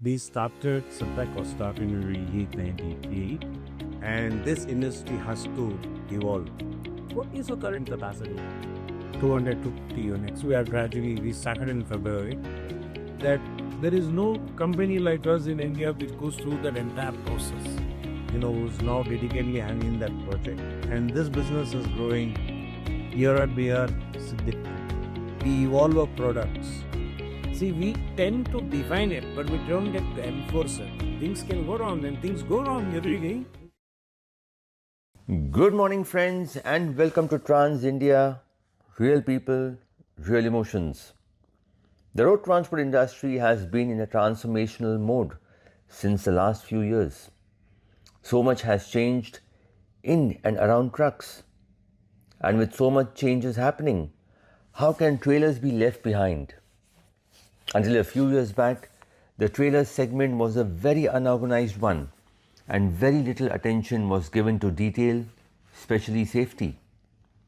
We started Satrac was started in 1998, and this industry has to evolve. What is the current capacity? 250 units. We started in February. That there is no company like us in India which goes through that entire process. Who's now dedicatedly handling that project. And this business is growing year on year significantly. We evolve our products. See, we tend to define it, but we don't get to enforce it. Things can go wrong, and things go wrong every day. Good morning, friends, and welcome to Trans India Real People, Real Emotions. The road transport industry has been in a transformational mode since the last few years. So much has changed in and around trucks. And with so much changes happening, how can trailers be left behind? Until a few years back, the trailer segment was a very unorganized one, and very little attention was given to detail, especially safety.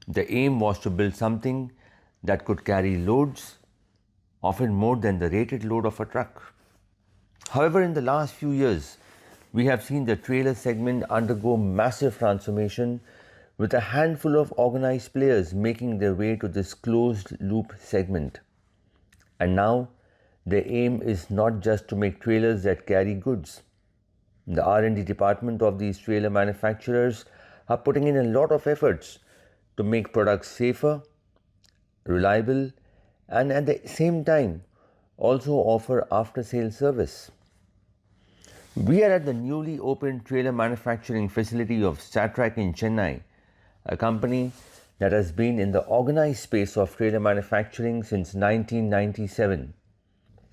The aim was to build something that could carry loads, often more than the rated load of a truck. However, in the last few years, we have seen the trailer segment undergo massive transformation, with a handful of organized players making their way to this closed loop segment. And now, the aim is not just to make trailers that carry goods. The R&D department of these trailer manufacturers are putting in a lot of efforts to make products safer, reliable, and at the same time also offer after-sale service. We are at the newly opened trailer manufacturing facility of Satrac in Chennai, a company that has been in the organized space of trailer manufacturing since 1997.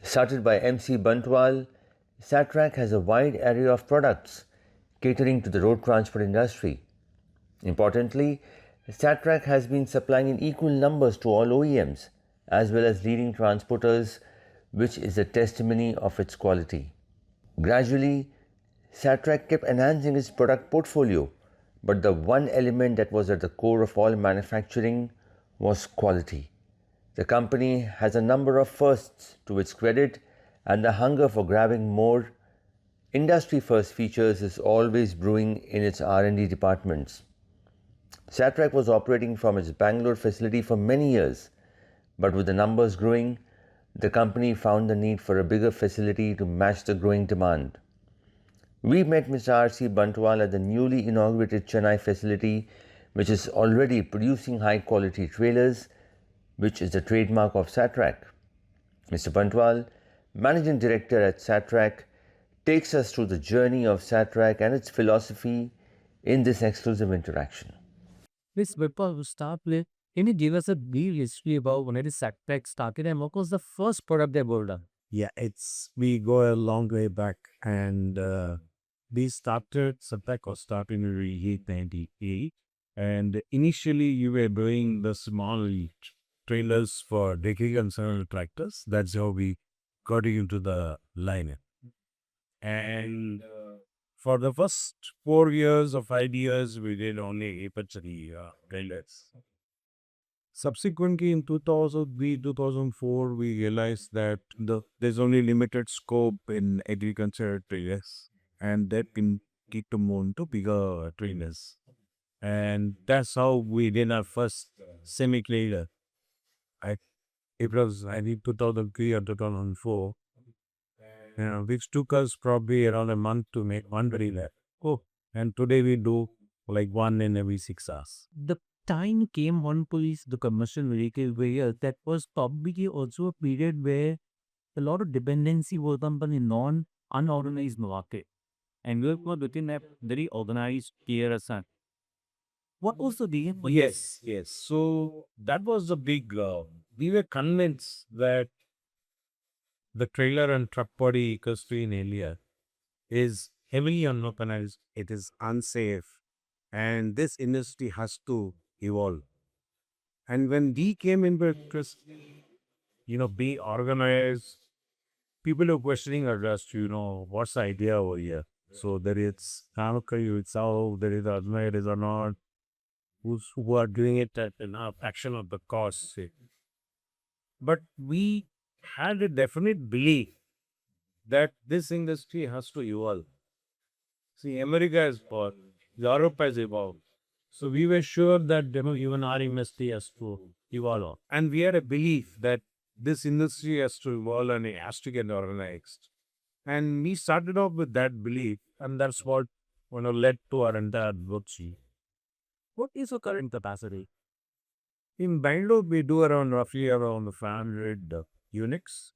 Started by C Bantwal, Satrac has a wide array of products catering to the road transport industry. Importantly, Satrac has been supplying in equal numbers to all OEMs as well as leading transporters, which is a testimony of its quality. Gradually, Satrac kept enhancing its product portfolio, but the one element that was at the core of all manufacturing was quality. The company has a number of firsts to its credit, and the hunger for grabbing more industry-first features is always brewing in its R&D departments. Satrac was operating from its Bangalore facility for many years, but with the numbers growing, the company found the need for a bigger facility to match the growing demand. We met Mr. C Bantwal at the newly inaugurated Chennai facility, which is already producing high-quality trailers, which is the trademark of Satrac. Mr. Bantwal, Managing Director at Satrac, takes us through the journey of Satrac and its philosophy in this exclusive interaction. Before we start with, can you give us a brief history about when it is Satrac started and what was the first product they built on? Yeah, we go a long way back, and we started Satrac was started in 1998, and initially you were doing the small trailers for agricultural tractors. That's how we got into the line. And for the first 4 years or 5 years, we did only Apache trailers. Subsequently, in 2003, 2004, we realized that there's only limited scope in agriculture trailers, and that can get to move into bigger trailers. And that's how we did our first semi-trailer. It was, I think, 2003 or 2004, which took us probably around a month to make one trailer. Oh, and today we do like one in every 6 hours. The time came on police, the commercial vehicle where that was probably also a period where a lot of dependency was on the unorganized market. And we were within a very organized tier as such. What was the deal? Yes. So that was the big. We were convinced that the trailer and truck body industry in India is heavily unorganized. It is unsafe, and this industry has to evolve. And when we came in with this, be organized, people are questioning us as to, what's the idea over here. So there is Kanukari itself, there is organized or not, who are doing it at an fraction of the cost. Say. But we had a definite belief that this industry has to evolve. See, America has evolved, Europe has evolved. So we were sure that even our industry has to evolve. And we had a belief that this industry has to evolve and it has to get organized. And we started off with that belief, and that's what led to our entire book. What is your current capacity? In Bangalore, we do roughly around 500 units.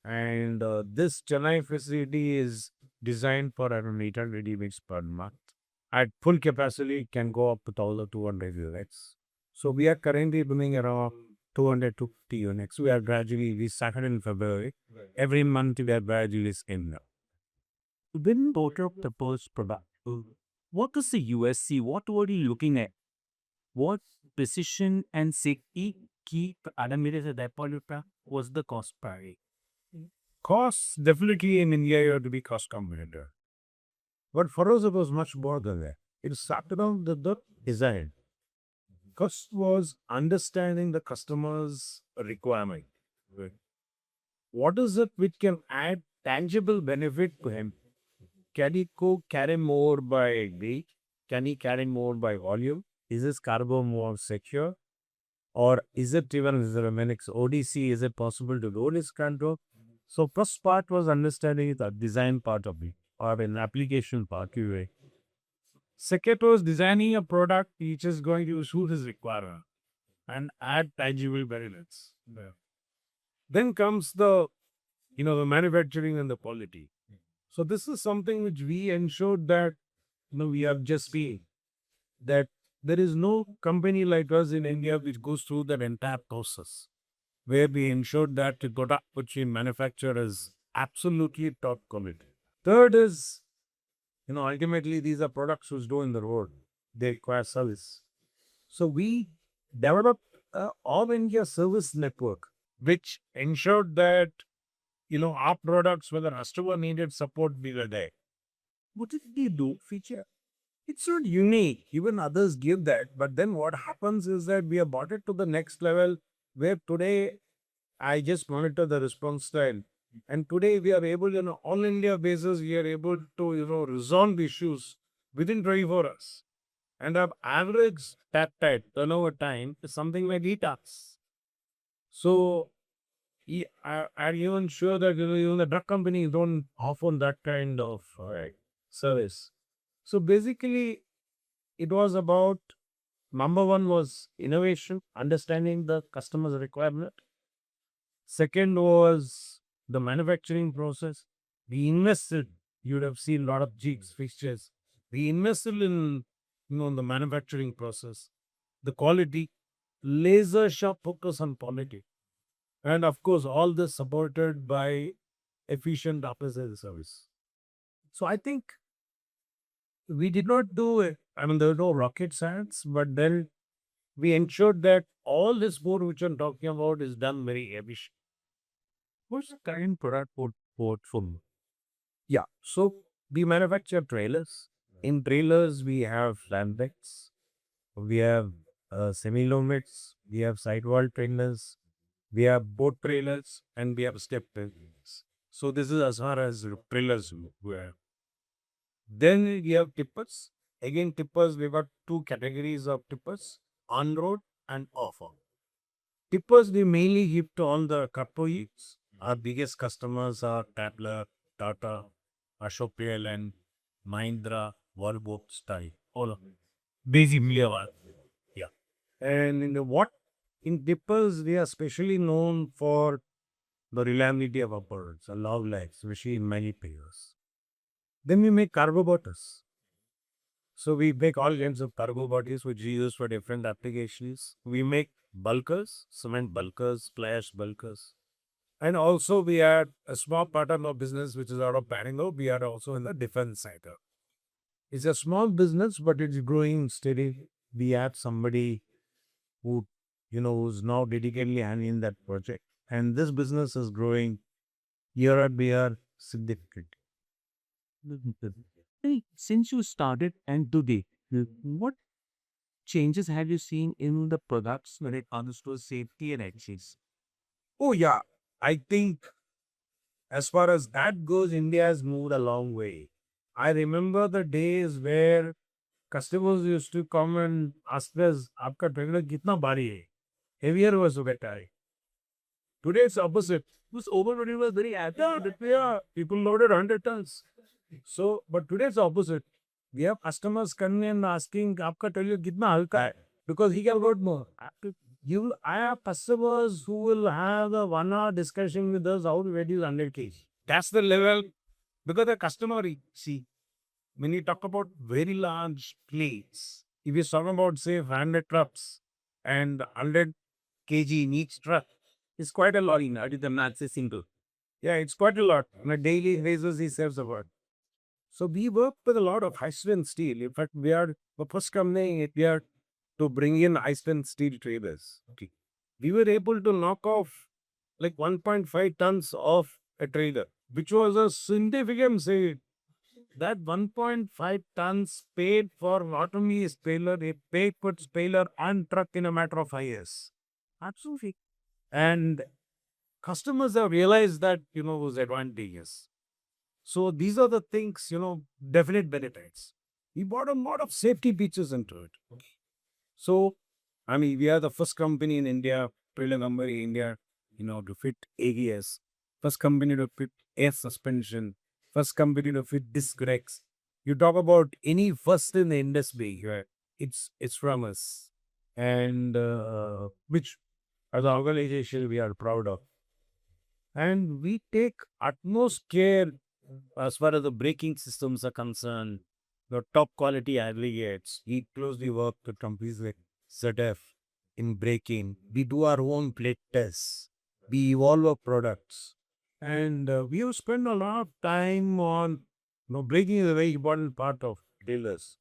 And this Chennai facility is designed for around 800 units per month. At full capacity, it can go up to 1,200 units. So we are currently running around 200 to 50 units. We started in February. Every month we are gradually scaling up. When total proposed product, what is the USC? What were you looking at? What precision and safety key parameters at that point of time was the cost priority? Cost, definitely in India, you have to be cost competitive. But for us, it was much more than that. It started on the design. Cost was understanding the customer's requirement. Right. What is it which can add tangible benefit to him? Can he carry more by weight? Can he carry more by volume? Is his cargo more secure? Or is it even is there a Minix ODC? Is it possible to do this control? So first part was understanding the design part of it or an application part. Second was designing a product which is going to suit his requirement and add tangible benefits. Yeah. Then comes the manufacturing and the quality. So this is something which we ensured that we are just being that there is no company like us in India which goes through that entire process where we ensured that the product which we manufacture is absolutely top quality. Third is, ultimately these are products which go in the road. They require service. So we developed a all India service network which ensured that, our products, when the customer needed support, we were there. What did we do? Feature. It's not unique. Even others give that. But then what happens is that we have brought it to the next level where today I just monitor the response time. And today we are able, on an all India basis, we are able to, resolve issues within 24 hours. And our average tap time turnover time is something like 8 hours. So I'm even sure that even the drug companies don't offer that kind of service. So basically, it was about number one was innovation, understanding the customer's requirement. Second was the manufacturing process. We invested. You would have seen a lot of jigs, fixtures. We invested in the manufacturing process, the quality, laser sharp focus on quality, and of course, all this supported by efficient after sales service. So I think we did not do it. I mean, there were no rocket science, but then we ensured that all this board which I'm talking about is done very efficient. What's the current product portfolio? Yeah. So we manufacture trailers. In trailers, we have flatbeds, we have semi-low mids, we have sidewall trailers, we have boat trailers, and we have step trailers. So this is as far as trailers were. Then we have tippers. Again, tippers, we got two categories of tippers, on-road and off-road. Tippers, we mainly give to all the corporates. Our biggest customers are Tabler, Tata, Ashok Leyland, Mahindra, Volvo, Style, all of them. Basically, yeah. And in tippers, we are specially known for the reliability of our products, a long life, especially in many players. Then we make cargo bottles. So we make all kinds of cargo bodies which we use for different applications. We make bulkers, cement bulkers, splash bulkers. And also we had a small part of our business which is out of Bangalore. We are also in the defense sector. It's a small business, but it's growing steady. We have somebody who, who's now dedicatedly handling that project. And this business is growing year on year significantly. Hey, since you started and today, what changes have you seen in the products when it comes to safety and access? Oh, yeah. I think As far as that goes, India has moved a long way. I remember the days where customers used to come and ask us, "Aapka trailer kitna bari hai?" Heavier was better. Today it's opposite. This overloading was very happy. Yeah, people loaded 100 tons. So, but today it's opposite. We have customers coming and asking, "Aapka trailer kitna halka hai?" Because he can load more. I have customers who will have a 1 hour discussion with us how to reduce 100 kg. That's the level. Because the customer, see, when you talk about very large plates, if you talk about say 100 trucks and 100 kg in each truck, it's quite a lot. The maths is simple. Yeah, it's quite a lot. On a daily basis, he serves a lot. So we work with a lot of high strength steel. In fact, we are the first company in India to bring in high strength steel trailers. Okay. We were able to knock off like 1.5 tons of a trailer, which was a significant say. That 1.5 tons paid for not only a trailer, it paid for trailer and truck in a matter of 5 years. Absolutely. And customers have realized that, those advantages. So these are the things, definite benefits. We brought a lot of safety features into it. So, I mean, we are the first company in India, trailer company in India, to fit AES. First company to fit air suspension. First company to fit disc brakes. You talk about any first in the industry, right? It's from us, and which as an organization we are proud of. And we take utmost care as far as the braking systems are concerned. The top quality aggregates. We closely work with companies like ZF in braking. We do our own plate tests. We evolve our products. And we have spent a lot of time on, braking is a very important part of dealers.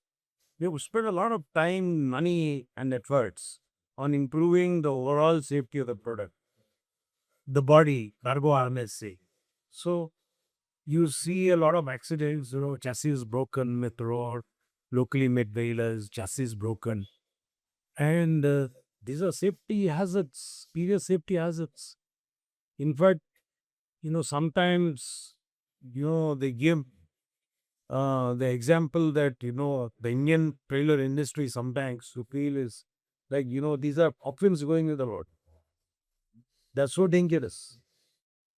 We have spent a lot of time, money, and efforts on improving the overall safety of the product. The body, cargo harness, say. So you see a lot of accidents, chassis is broken with road, locally made trailers, chassis broken. And these are safety hazards, serious safety hazards. In fact, sometimes, they give the example that, the Indian trailer industry sometimes to feel is like, these are options going with the road. That's so dangerous.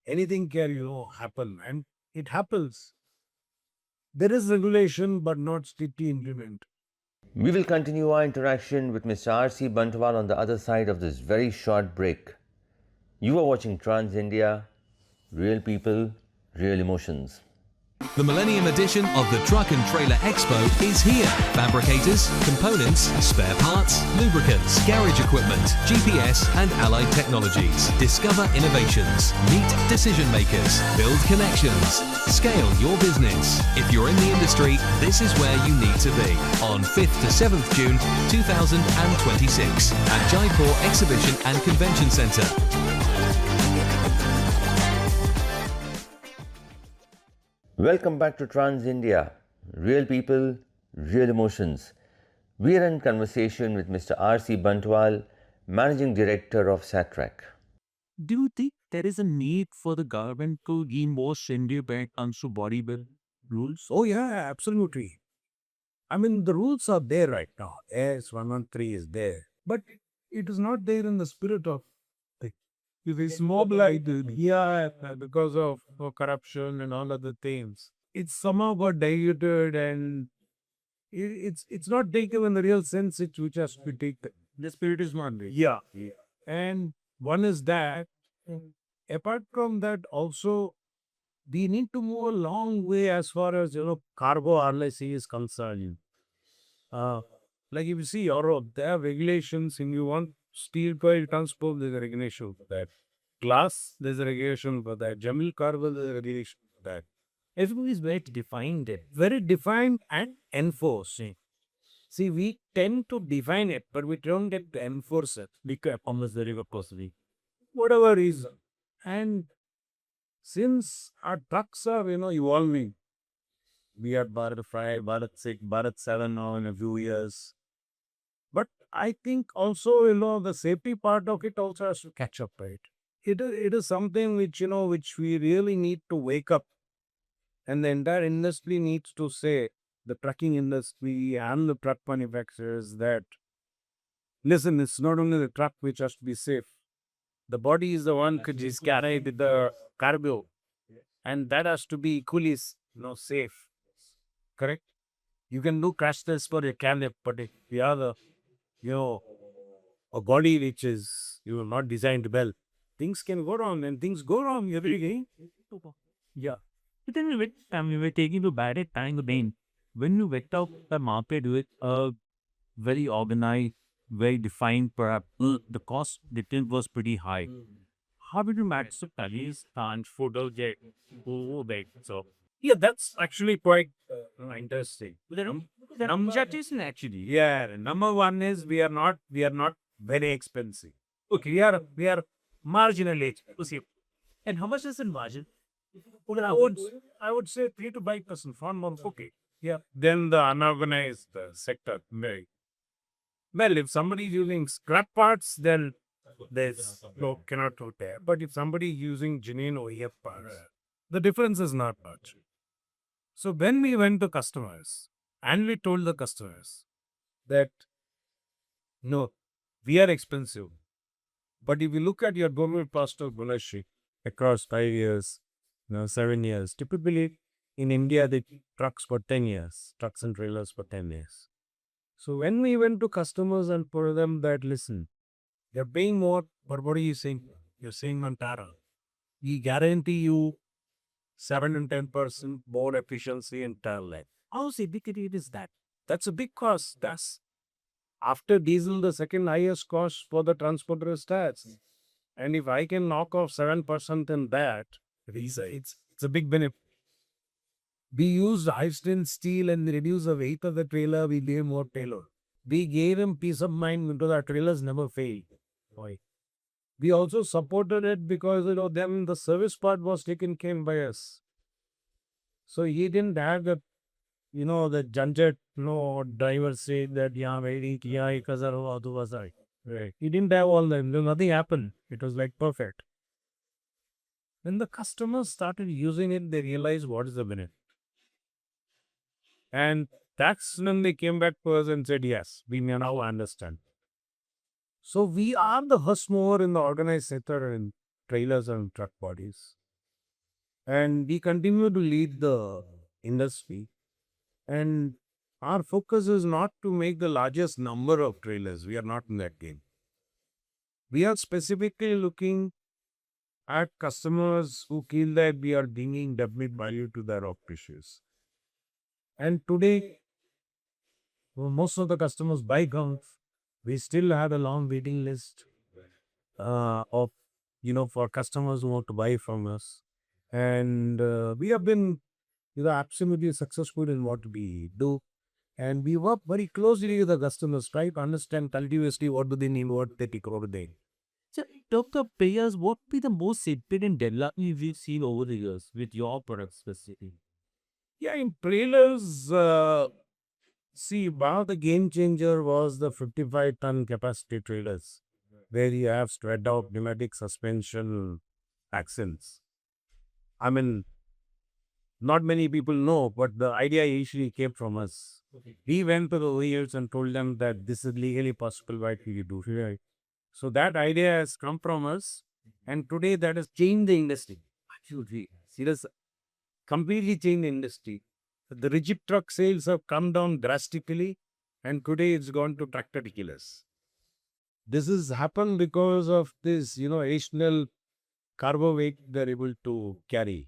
Anything can, happen. And it happens. There is regulation, but not strictly implemented. We will continue our interaction with Mr. C Bantwal on the other side of this very short break. You are watching Trans India, real people, real emotions. The Millennium Edition of the Truck and Trailer Expo is here. Fabricators, components, spare parts, lubricants, garage equipment, GPS and allied technologies. Discover innovations, meet decision makers, build connections, scale your business. If you're in the industry, this is where you need to be. On 5th to 7th June 2026 at Jaipur Exhibition and Convention Centre. Welcome back to Trans India, real people, real emotions. We are in conversation with Mr. C Bantwal, Managing Director of Satrac. Do you think there is a need for the government to be more stringent when it comes to body build rules? Oh, yeah, absolutely. I mean, the rules are there right now. AS 113 is there. But it is not there in the spirit of the. It is mobilized here because of corruption and all other things. It's somehow got diluted and it's not taken in the real sense which has to be taken. The spirit is not there. Yeah. And one is that. Apart from that, also we need to move a long way as far as cargo RLC is concerned. Like if you see Europe, there are regulations. If you want steel coil transport, there's a regulation for that. Glass, there's a regulation for that. Jamil cargo, there's a regulation for that. Everything is very defined, very defined and enforced. See, we tend to define it, but we don't get to enforce it because almost the river possibly. Whatever reason. And since our trucks are, evolving, we are Bharat 5, Bharat 6, Bharat 7 now in a few years. But I think also, the safety part of it also has to catch up, right? it is something which, which we really need to wake up, and the entire industry needs to say, the trucking industry and the truck manufacturers, that listen, it's not only the truck which has to be safe. The body is the one which is carried with the cargo, and that has to be equally, safe. Correct? You can do crash tests for a cab, but if you have you know, a body which is, not designed well, things can go wrong, and things go wrong every day. Yeah. But then we were taking to bad at time again. When you went out the market with a very organized, very defined, perhaps the cost difference was pretty high. How did you match the studies and photo get over so? Yeah, that's actually quite interesting. Actually. Yeah, number one is we are not very expensive. Okay, we are marginally expensive. And how much is the margin? I would say 3 to 5% for month. Okay. Yeah. Then the unorganized sector. Well, if somebody is using scrap parts, then there's no cannot repair. But if somebody is using genuine OEF parts, the difference is not much. So when we went to customers and we told the customers that no, we are expensive, but if you look at your government cost of ownership across 5 years, 7 years, typically in India, the trucks for 10 years, trucks and trailers for 10 years. So when we went to customers and told them that, listen, they're paying more, but what are you saying? You're saying on Tara, we guarantee you 7 and 10% more efficiency in tire life. How significant is that? That's a big cost. That's after diesel, the second highest cost for the transporter is tires. And if I can knock off 7% in that, it's a big benefit. We used high strength steel and reduce the weight of the trailer. We gave more payload. We gave him peace of mind because our trailers never failed. Why? We also supported it because then the service part was taken care by us. So he didn't have the junket, no driver said that very because right. He didn't have all that. Nothing happened. It was like perfect. When the customers started using it, they realized what is the benefit. And that's when they came back to us and said, yes, we may now understand. So we are the first mover in the organized sector in trailers and truck bodies. And we continue to lead the industry. And our focus is not to make the largest number of trailers. We are not in that game. We are specifically looking at customers who feel that we are bringing definite value to their operations. And today, most of the customers buy guns. We still have a long waiting list of, for customers who want to buy from us. And we have been absolutely successful in what we do. And we work very closely with the customers, try to understand continuously what do they need, what they take over there. So, in terms of payers, what be the most significant development we've seen over the years with your products specifically? Yeah, in trailers, see, one of the game changer was the 55-ton capacity trailers, where you have spread out pneumatic suspension axles. I mean, not many people know, but the idea usually came from us. We went to the OEMs and told them that this is legally possible, why do you do it? So that idea has come from us, and today that has changed the industry. Absolutely. Serious, completely changed the industry. The rigid truck sales have come down drastically, and today it's gone to tractor killers. This has happened because of this, additional cargo weight they're able to carry.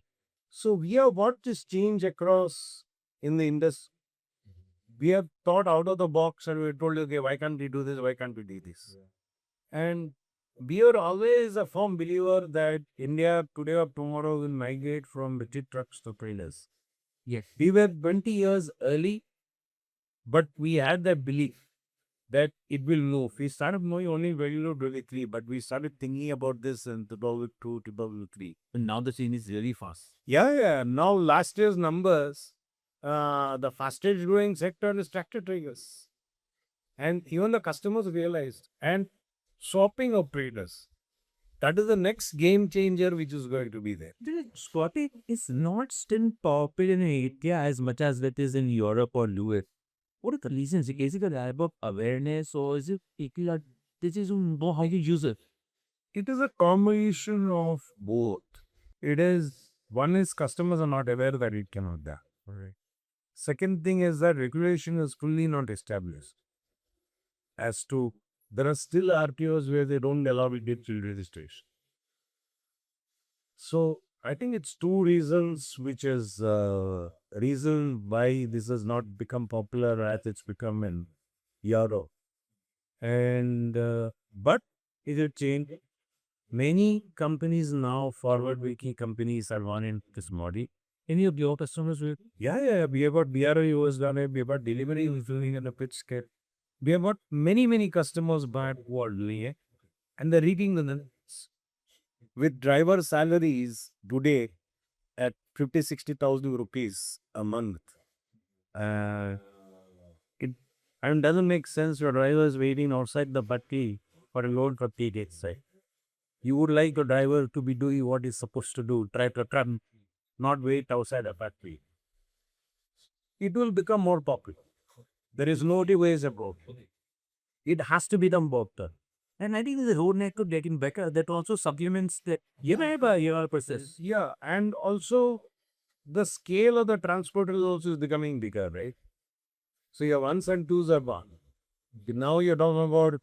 So we have watched this change across in the industry. We have thought out of the box and we told, okay, why can't we do this? Why can't we do this? And we are always a firm believer that India today or tomorrow will migrate from rigid trucks to trailers. Yes. We were 20 years early, but we had that belief that it will move. We started knowing only very low 23, but we started thinking about this in 2002, 2003. And now the change is really fast. Yeah. Now last year's numbers, the fastest growing sector is tractor trailers. And even the customers realized, and swapping of trailers. That is the next game changer which is going to be there. Scotty is not still popular in India as much as it is in Europe or US. What are the reasons? Is it a lack of awareness or is it people are they just don't know how to use it? It is a combination of both. It is, one is customers are not aware that it cannot die. Right. Second thing is that regulation is fully not established. As to, there are still RTOs where they don't allow digital registration. So I think it's two reasons, which is reason why this has not become popular as it's become in Europe. And but it will change. Many companies now, forward-looking companies, are one in this model. Any of your customers will Yeah. We have got BRO has done it. We have got delivery who's doing at a pitch scale. We have got many customers but who are doing it. And they're reading the numbers. With driver salaries today at 50,000-60,000 rupees a month. It and doesn't make sense for drivers waiting outside the batti for a load for 3 days. Right? You would like a driver to be doing what he's supposed to do, try to come, not wait outside a factory. It will become more popular. There is no two ways about it. It has to be done better. and I think the road network getting better that also supplements that year by year process. Yeah, and also the scale of the transporter also is becoming bigger, right? So your ones and twos are gone. Now you're talking about,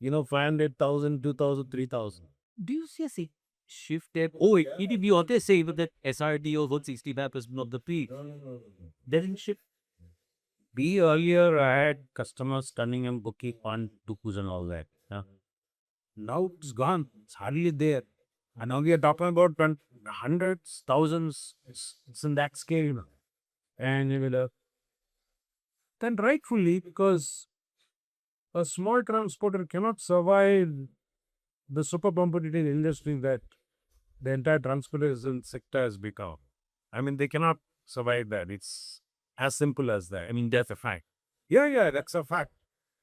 500,000, 2,000, 3,000. Do you see a shift there? Oh, it be always say that SRD or 165% of the peak. Doesn't shift. Be earlier, I had customers turning and booking 1, 2s and all that. Yeah. Now it's gone. It's hardly there. And now we are talking about hundreds, thousands. It's in that scale. And you will, then rightfully, because a small transporter cannot survive the super competitive industry that the entire transportation sector has become. I mean, they cannot survive that. It's as simple as that. I mean, that's a fact. Yeah, that's a fact.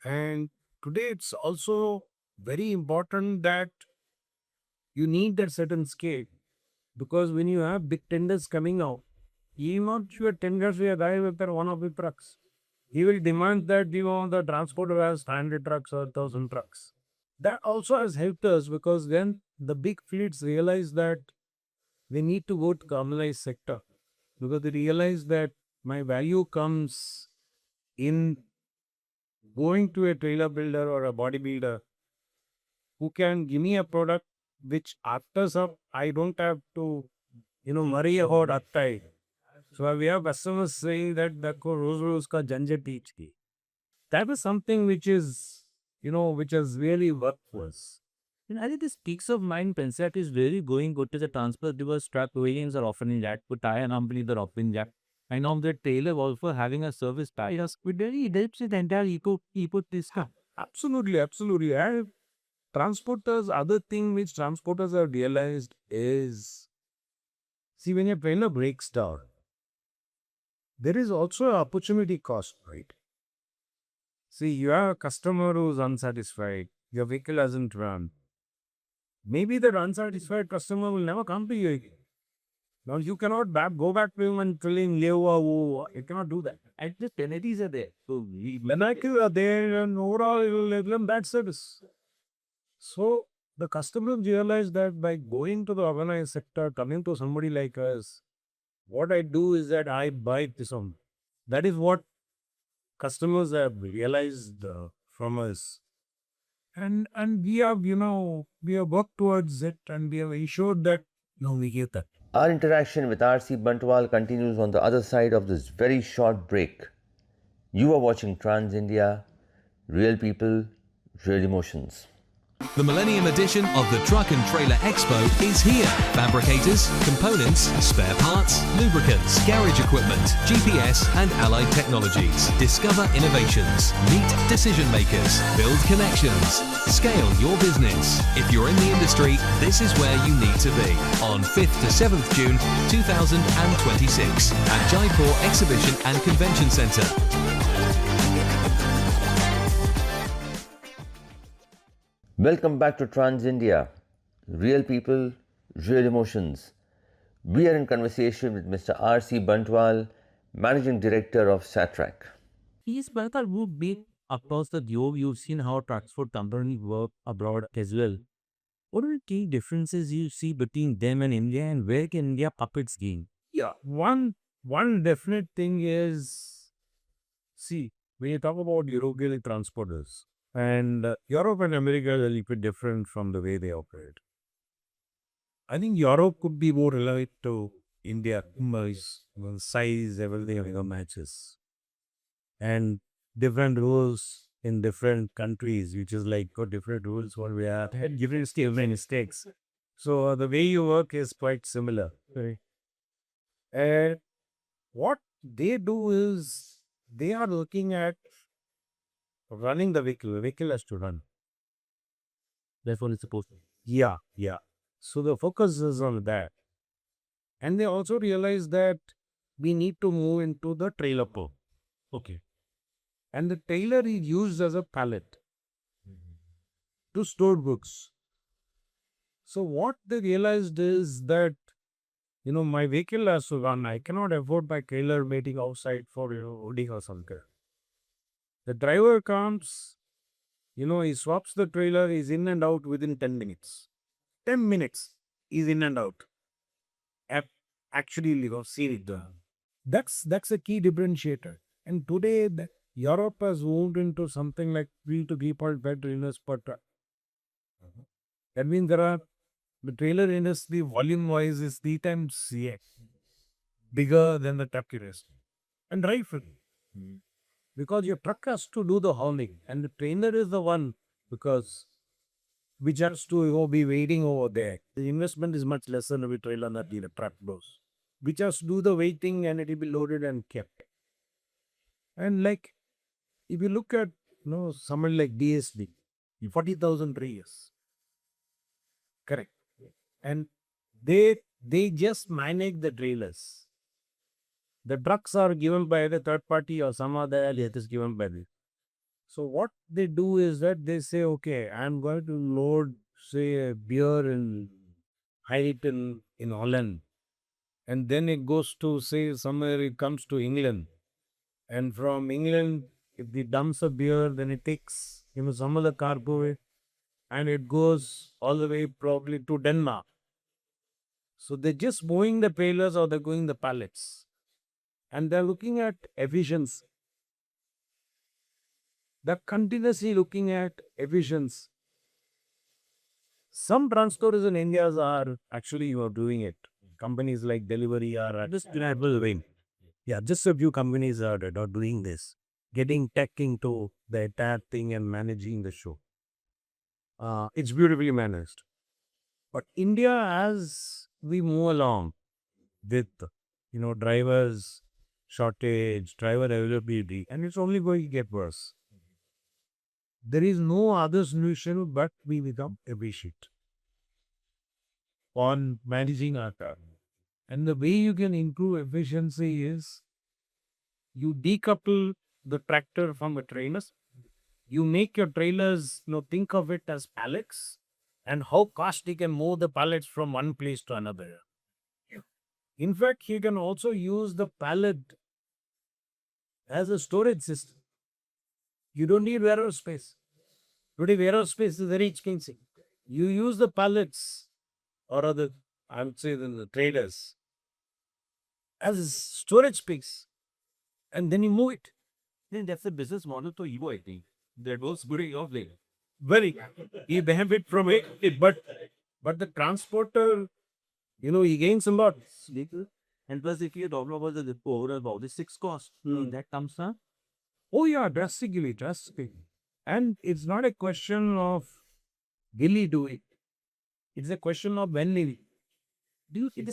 And today it's also very important that you need that certain scale, because when you have big tenders coming out, he will not your tenders with a guy with one of the trucks. He will demand that the transporter has 100 trucks or 1,000 trucks. That also has helped us, because then the big fleets realize that they need to go to communalized sector, because they realize that my value comes in going to a trailer builder or a bodybuilder who can give me a product which after some I don't have to worry about uptime. So we have customers saying that रोज का झंझट teach ki. That is something which is which has really worked for us. And I think this peace of mind concept is really going good to the transport because truck variants are often in that, but tire companies are often in that. I know the trailer also having a service tires, it really helps with the entire ecosystem. Absolutely. And transporters, other thing which transporters have realized is, see, when your trailer breaks down, there is also an opportunity cost, right? See, you have a customer who's unsatisfied, your vehicle hasn't run. Maybe that unsatisfied customer will never come to you again. Now you cannot go back to him and tell him, you cannot do that. And the penalties are there. So Penalties are there, and overall it will give them bad service. So the customers realize that by going to the organized sector, coming to somebody like us, what I do is that I buy this on. That is what customers have realized from us. And we have, we have worked towards it, and we have ensured that we give that. Our interaction with C Bantwal continues on the other side of this very short break. You are watching Trans India, real people, real emotions. The Millennium Edition of the Truck and Trailer Expo is here. Fabricators, components, spare parts, lubricants, garage equipment, GPS and allied technologies. Discover innovations, meet decision makers, build connections, scale your business. If you're in the industry, this is where you need to be. On 5th to 7th June 2026 at Jaipur Exhibition and Convention Centre. Welcome back to Trans India. real people, real emotions. We are in conversation with Mr. C Bantwal, Managing Director of Satrac. These Bharat would be across the globe. You've seen how transport companies work abroad as well. What are the key differences you see between them and India, and where can India up its game? Yeah, one definite thing is, see, when you talk about European transporters, and Europe and America are a little bit different from the way they operate. I think Europe could be more relevant to India, size, everything, matches, and different rules in different countries, which is like got different rules what we are, and different mistakes. So the way you work is quite similar. Right. And what they do is they are looking at running the vehicle. The vehicle has to run. Therefore, it's supposed to. Yeah, yeah. So the focus is on that. And they also realize that we need to move into the trailer pole. Okay. And the trailer is used as a pallet to store books. So what they realized is that, my vehicle has to run. I cannot afford my trailer waiting outside for, loading or something. The driver comes, he swaps the trailer, he's in and out within 10 minutes. 10 minutes, he's in and out. Actually, seen it. That's a key differentiator. And today, Europe has moved into something like 3 to 3.5 trailers per truck. That means the trailer industry volume wise is 3 times bigger than the truck industry. And rightfully, because your truck has to do the hauling, and the trailer is the one because which has to be waiting over there. The investment is much lesser than a trailer than the truck does, which has to do the waiting and it will be loaded and kept. And like if you look at someone like DSD, 40,000 trailers, correct, and they just manage the trailers. The trucks are given by the third party or some other it is given by the. So what they do is that they say, okay, I'm going to load, say, a beer in Heighton in Holland, and then it goes to, say, somewhere it comes to England, and from England, if the dumps a beer, then it takes some of the cargo, and it goes all the way probably to Denmark. So they're just moving the trailers or they're going the pallets, and they're looking at efficiency. They're continuously looking at efficiency. Some transporters in India are actually doing it. Companies like Delivery are at this reliable way. Yeah, just a few companies are doing this, getting tech into the entire thing and managing the show. It's beautifully managed. But India, as we move along with, drivers shortage, driver availability, and it's only going to get worse. There is no other solution but we become efficient on managing our car. And the way you can improve efficiency is you decouple the tractor from the trailers. You make your trailers, think of it as pallets and how fast you can move the pallets from one place to another. In fact, you can also use the pallet as a storage system. You don't need warehouse space. Today, warehouse space is very expensive. You use the pallets or other, I would say, the trailers as storage space, and then you move it. Then that's the business model to Evo, I think. That was good of late. Very, he benefit from it, but the transporter, he gains a lot. And plus, if you talk about the overall logistics cost, that comes down. Oh yeah, drastically. And it's not a question of will he do it. It's a question of when he. Do you think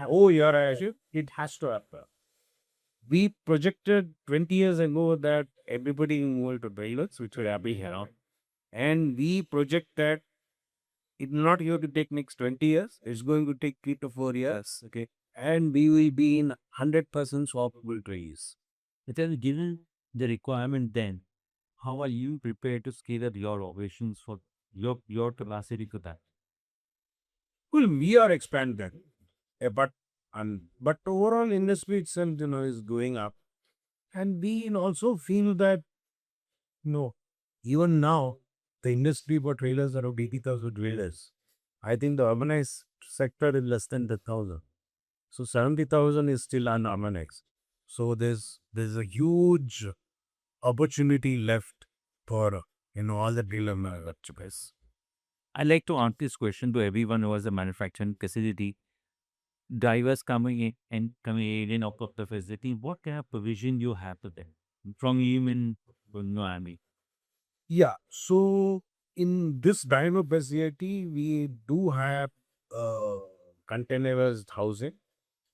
Oh, you're right. It has to happen. We projected 20 years ago that everybody will move to trailers, which will happen here. And we project that it's not going to take next 20 years. It's going to take 3 to 4 years. Okay. And we will be in 100% swappable trees. it has given the requirement then? How are you prepared to scale up your operations for your capacity to that? Well, we are expanded, but overall industry itself, is going up, and we also feel that no, even now the industry for trailers are around 80,000 trailers. I think the urbanized sector is less than 10,000. So 70,000 is still unorganized. So there's a huge opportunity left for all the dealer manufacturers. I like to ask this question to everyone who has a manufacturing facility. Drivers coming in and coming in out of the facility, what kind of provision you have to them from human, I mean. Yeah. So in this dyno facility, we do have uh, containerized housing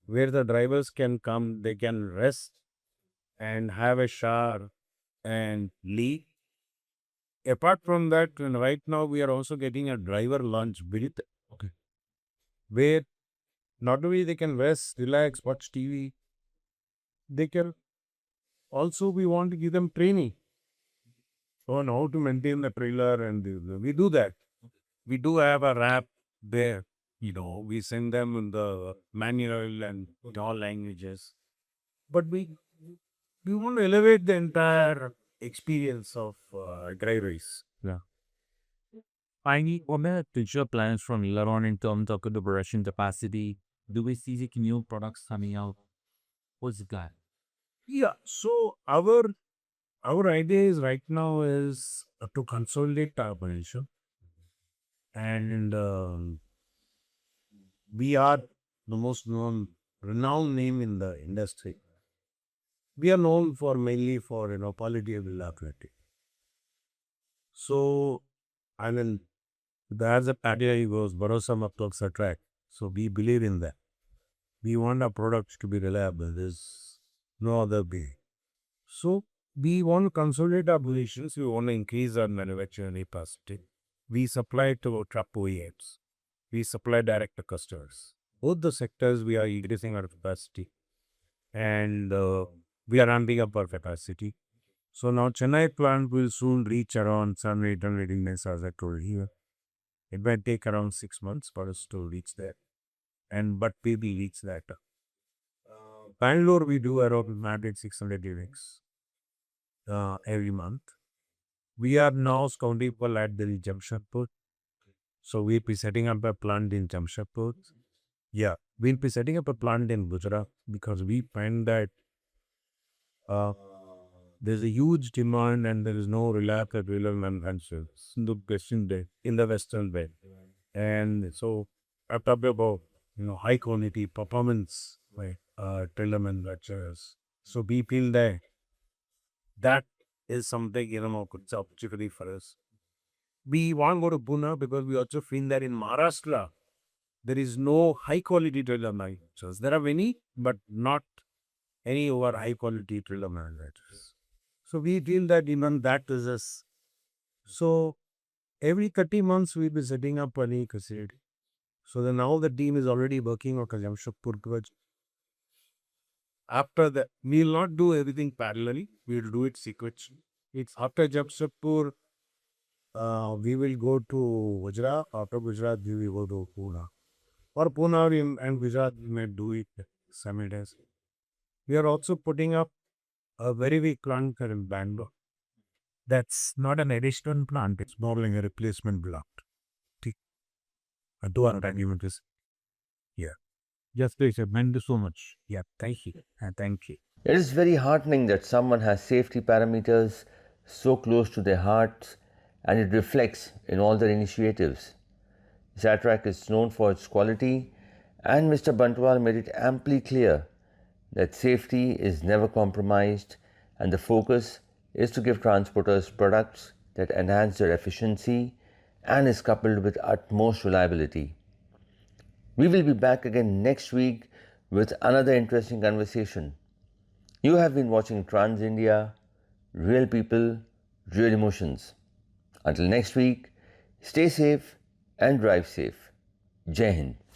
where the drivers can come, they can rest and have a shower and leave. Apart from that, right now we are also getting a driver lunch built, okay, where not only they can rest, relax, watch TV, they can also, we want to give them training on how to maintain the trailer, and we do that. We do have a wrap there, we send them in the manual and in all languages. But we want to elevate the entire experience of dry race. Yeah. Finally, what are the future plans from Laron in terms of the production capacity? Do we see the new products coming out? What's the plan? Yeah. So our idea is right now is to consolidate our position, and we are the most renowned name in the industry. We are known for mainly for quality of reliability. So I mean, there's a idea goes Barosa Matlab Satrac. So we believe in that. We want our products to be reliable. There's no other way. So we want to consolidate our positions. We want to increase our manufacturing capacity. We supply to truck OEMs. We supply direct to customers. Both the sectors we are increasing our capacity, and we are ramping up our capacity. So now Chennai plant will soon reach around 700-800 units, as I told you. It might take around 6 months for us to reach there, but we will reach that. Bangalore, we do around 600 units every month. We are now scouting for at the Jamshedpur. So we'll be setting up a plant in Jamshedpur. Yeah, we'll be setting up a plant in Gujarat because we find that there's a huge demand and there is no reliable trailer manufacturers in the Western belt, in the Western belt. And so I'm talking about high quality performance trailer manufacturers. So we feel that is something good opportunity for us. We want to go to Pune because we also feel that in Maharashtra there is no high quality trailer manufacturers. There are many, but not any over high quality trailer manufacturers. So we feel that even that is us. So every 30 months we'll be setting up a new facility. So then now the team is already working on Jamshedpur project. After that, we'll not do everything parallelly. We'll do it sequentially. It's after Jamshedpur, we will go to Gujarat. After Gujarat, we will go to Pune. Or Pune and Gujarat, we may do it simultaneously. We are also putting up a very big plant in Bangalore. That's not an additional plant, it's more like a replacement plant. Do argument is yeah. Just please, thank you so much. Yeah, thank you. Thank you. It is very heartening that someone has safety parameters so close to their hearts and it reflects in all their initiatives. Satrac is known for its quality, and Mr. Bantwal made it amply clear that safety is never compromised and the focus is to give transporters products that enhance their efficiency and is coupled with utmost reliability. We will be back again next week with another interesting conversation. You have been watching Trans India, Real People, Real Emotions. Until next week, stay safe and drive safe. Jai Hind.